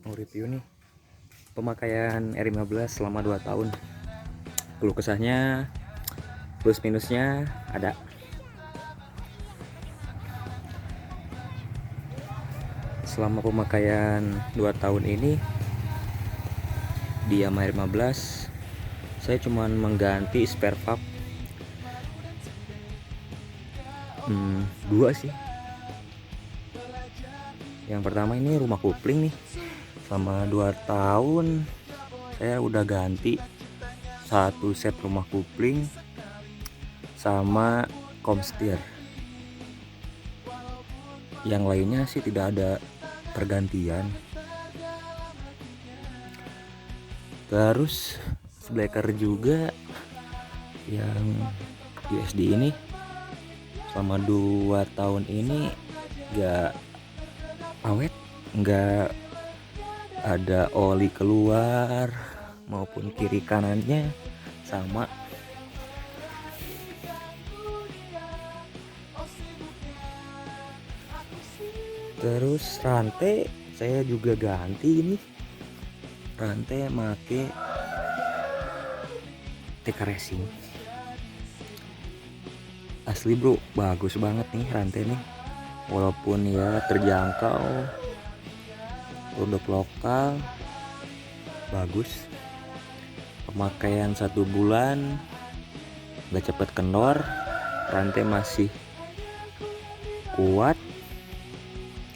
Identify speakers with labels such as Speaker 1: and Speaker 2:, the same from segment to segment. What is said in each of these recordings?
Speaker 1: mau review nih pemakaian R15 selama 2 tahun. Keluh kesahnya, plus minusnya ada. Selama pemakaian 2 tahun ini di Yamaha R15 saya cuman mengganti spare valve 2 sih. Yang pertama ini rumah kopling nih. Selama 2 tahun saya udah ganti 1 set rumah kopling sama komstir. Yang lainnya sih tidak ada pergantian. Terus splaker juga yang USD ini selama 2 tahun ini gak awet, nggak ada oli keluar maupun kiri kanannya sama. Terus rantai saya juga ganti, ini rantai make TK Racing. Asli bro, bagus banget nih rantai nih, walaupun ya terjangkau, produk lokal, bagus. Pemakaian 1 bulan gak cepet kendor, rantai masih kuat,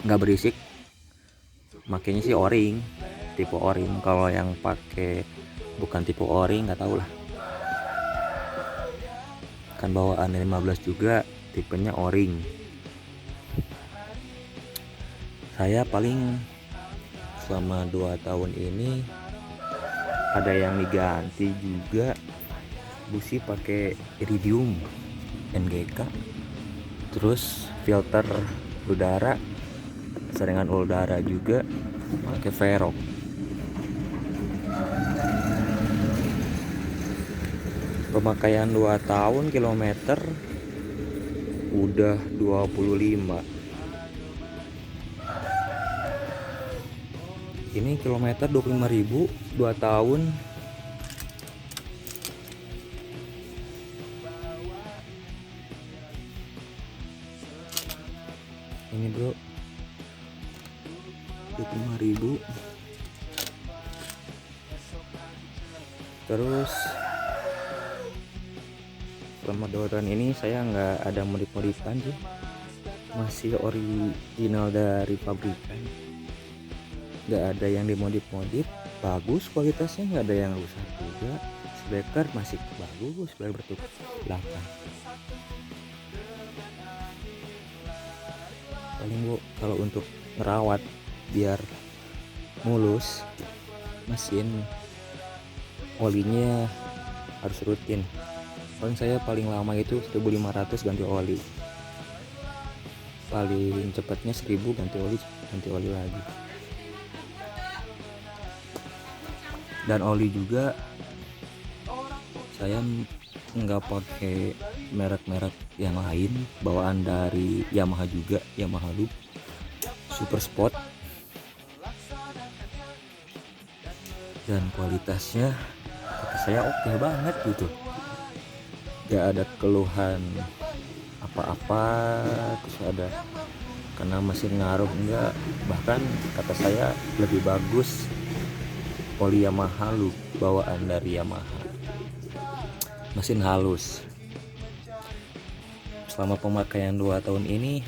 Speaker 1: gak berisik. Makanya sih O-ring, tipe O-ring. Kalau yang pakai bukan tipe O-ring nggak tahu lah. Kan bawaan 15 juga tipenya O-ring. Saya paling selama 2 tahun ini ada yang diganti juga, busi pakai iridium NGK, terus filter udara, saringan udara juga pakai Verox. Pemakaian 2 tahun, kilometer udah 25. Ini kilometer 25.000 2 tahun. Ini bro, 25.000. Terus selama 2 tahun ini saya nggak ada modif-modifan sih, masih original dari pabrikan, nggak ada yang dimodif-modif. Bagus kualitasnya, nggak ada yang rusak juga. Splaker masih bagus, splaker bertuk belakang. Paling bu, kalau untuk ngerawat biar mulus mesin, olinya harus rutin. Paling saya paling lama itu 1.500 ganti oli, paling cepatnya 1.000 ganti oli lagi. Dan oli juga saya nggak pakai merek-merek yang lain, bawaan dari Yamaha juga, Yamaha Loop Super Sport, dan kualitasnya kata saya oke banget gitu, gak ada keluhan apa-apa. Terus ada kena mesin ngaruh enggak, bahkan kata saya lebih bagus oli Yamaha Loop bawaan dari Yamaha, mesin halus. Selama pemakaian 2 tahun ini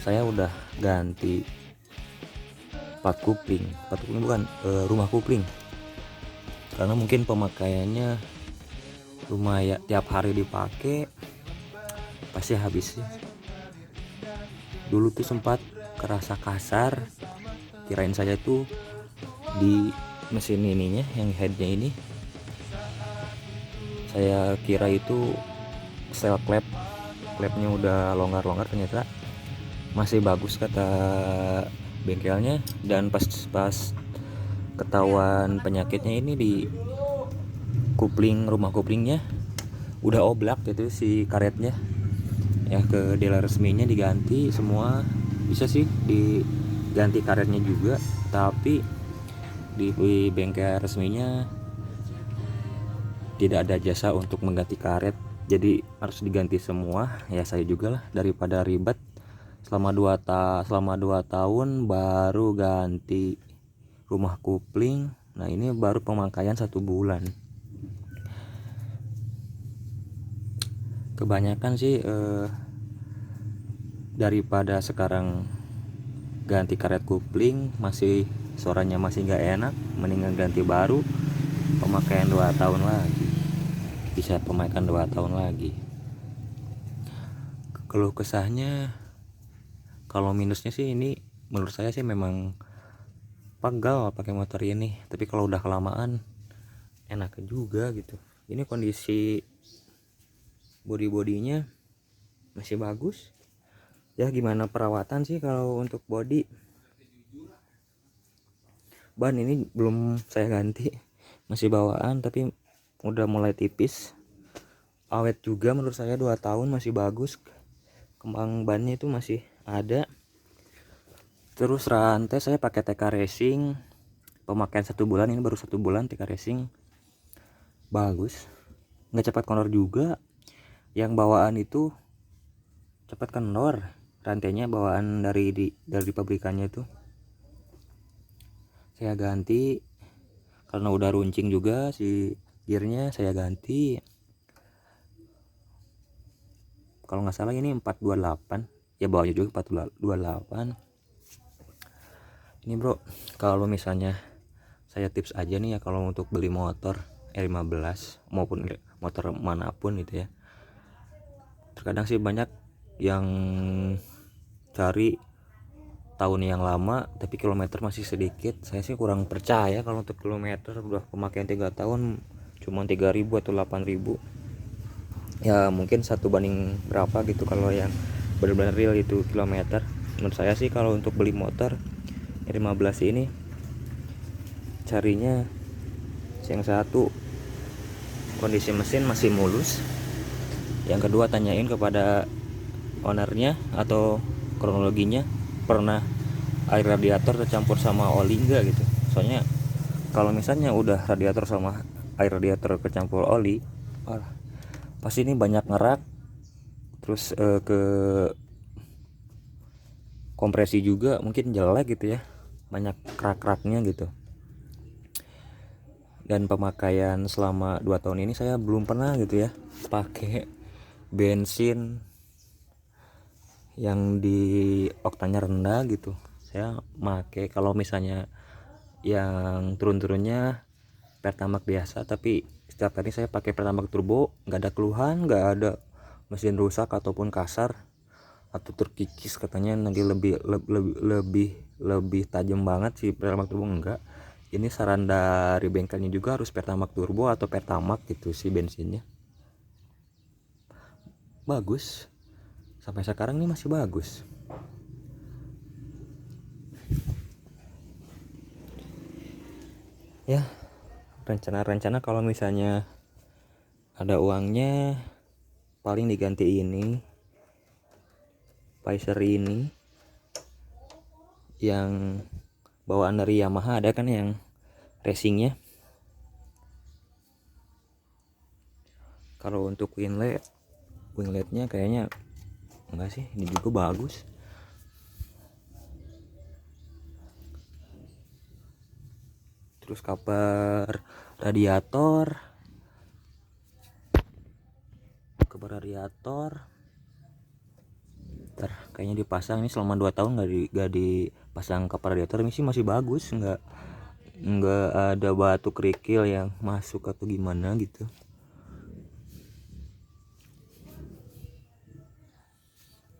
Speaker 1: saya udah ganti 4 kupling bukan rumah kupling, karena mungkin pemakaiannya lumayan, tiap hari dipakai pasti habis ya. Dulu tuh sempat kerasa kasar, kirain saya tuh di mesin ininya, yang headnya ini, saya kira itu sel klepnya udah longgar, ternyata masih bagus kata bengkelnya. Dan pas ketahuan penyakitnya ini di kupling, rumah kuplingnya udah oblak gitu si karetnya ya, ke dealer resminya diganti semua. Bisa sih di ganti karetnya juga, tapi di bengkel resminya tidak ada jasa untuk mengganti karet, jadi harus diganti semua. Ya saya juga lah, daripada ribet selama 2 tahun baru ganti rumah kupling. Nah ini baru pemakaian 1 bulan. Kebanyakan sih daripada sekarang ganti karet kupling masih suaranya masih nggak enak, mendingan ganti baru, pemakaian 2 tahun lagi, bisa pemakaian 2 tahun lagi. Keluh kesahnya, kalau minusnya sih ini menurut saya sih memang pegal pakai motor ini, tapi kalau udah kelamaan enak juga gitu. Ini kondisi bodinya masih bagus ya. Gimana perawatan sih kalau untuk body, ban ini belum saya ganti, masih bawaan tapi udah mulai tipis. Awet juga menurut saya, 2 tahun masih bagus, kembang bannya itu masih ada. Terus rantai saya pakai TK Racing, pemakaian 1 bulan, ini baru 1 bulan TK Racing, bagus, nggak cepat kendor juga. Yang bawaan itu cepat kendor, rantainya bawaan dari pabrikannya itu saya ganti karena udah runcing juga, si gearnya saya ganti. Kalau nggak salah ini 428 ya, bawahnya juga 428. Ini bro, kalau misalnya saya tips aja nih ya, kalau untuk beli motor R15 maupun motor manapun gitu ya, terkadang sih banyak yang cari tahun yang lama tapi kilometer masih sedikit. Saya sih kurang percaya kalau untuk kilometer, udah pemakaian 3 tahun cuma 3.000 atau 8.000 ya, mungkin 1 banding berapa gitu kalau yang benar-benar real itu kilometer. Menurut saya sih kalau untuk beli motor R15 ini, carinya yang satu kondisi mesin masih mulus, yang kedua tanyain kepada ownernya atau kronologinya, pernah air radiator tercampur sama oli enggak gitu. Soalnya kalau misalnya udah radiator sama air radiator kecampur oli, pasti ini banyak ngerak. Terus ke kompresi juga mungkin jelek gitu ya, banyak kerak-keraknya gitu. Dan pemakaian selama 2 tahun ini saya belum pernah gitu ya pakai bensin yang di oktannya rendah gitu. Saya pakai kalau misalnya yang turun-turunnya Pertamax biasa, tapi setiap hari saya pakai Pertamax turbo, nggak ada keluhan, nggak ada mesin rusak ataupun kasar atau terkikis katanya nanti lebih tajam banget sih Pertamax turbo. Enggak, ini saran dari bengkelnya juga harus Pertamax turbo atau Pertamax gitu sih, bensinnya bagus, sampai sekarang ini masih bagus ya. Rencana kalau misalnya ada uangnya paling diganti ini Pacer ini yang bawaan dari Yamaha, ada kan yang racingnya. Kalau untuk wingletnya kayaknya enggak sih, ini juga bagus. Terus cover radiator kayaknya dipasang ini selama 2 tahun nggak dipasang cover radiator, ini sih masih bagus, nggak ada batu kerikil yang masuk atau gimana gitu.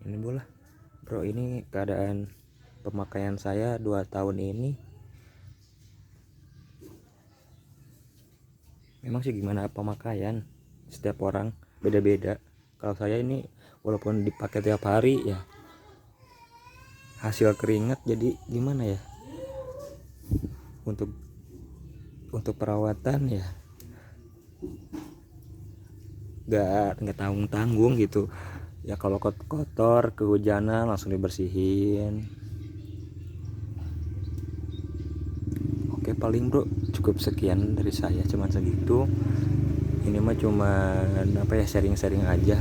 Speaker 1: Ini boleh bro, ini keadaan pemakaian saya 2 tahun ini. Memang sih gimana pemakaian, setiap orang beda-beda. Kalau saya ini walaupun dipakai tiap hari ya hasil keringat, jadi gimana ya, untuk perawatan ya nggak tanggung gitu ya. Kalau kotor kehujanan langsung dibersihin, paling bro cukup sekian dari saya, cuman segitu. Ini mah cuman apa ya, sharing-sharing aja